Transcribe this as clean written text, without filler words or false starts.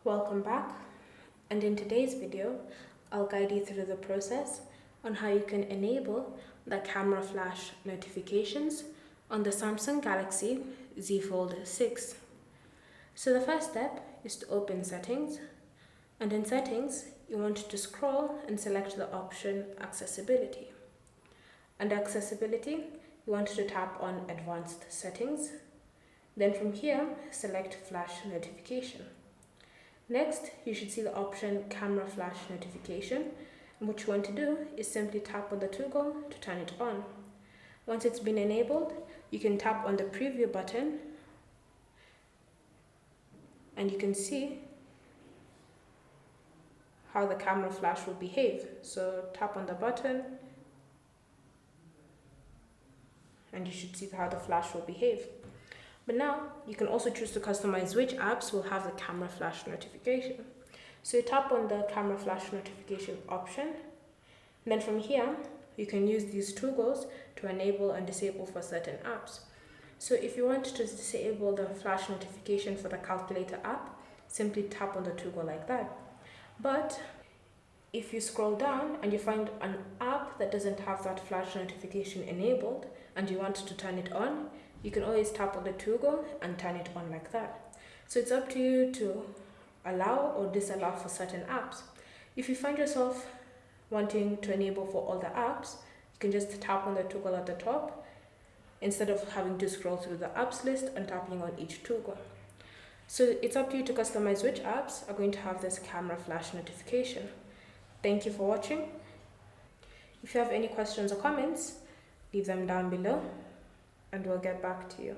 Welcome back, and in today's video I'll guide you through the process on how you can enable the camera flash notifications on the Samsung Galaxy Z Fold 6. So the first step is to open settings, and in settings you want to scroll and select the option accessibility. Under accessibility you want to tap on advanced settings, then from here select flash notification. Next, you should see the option camera flash notification, and what you want to do is simply tap on the toggle to turn it on. Once it's been enabled, you can tap on the preview button and you can see how the camera flash will behave. So tap on the button and you should see how the flash will behave. But now you can also choose to customize which apps will have the camera flash notification. So you tap on the camera flash notification option, and then from here you can use these toggles to enable and disable for certain apps. So if you want to disable the flash notification for the calculator app, simply tap on the toggle like that. But if you scroll down and you find an app that doesn't have that flash notification enabled and you want to turn it on, you can always tap on the toggle and turn it on like that. So it's up to you to allow or disallow for certain apps. If you find yourself wanting to enable for all the apps, you can just tap on the toggle at the top instead of having to scroll through the apps list and tapping on each toggle. So it's up to you to customize which apps are going to have this camera flash notification. Thank you for watching. If you have any questions or comments, leave them down below and we'll get back to you.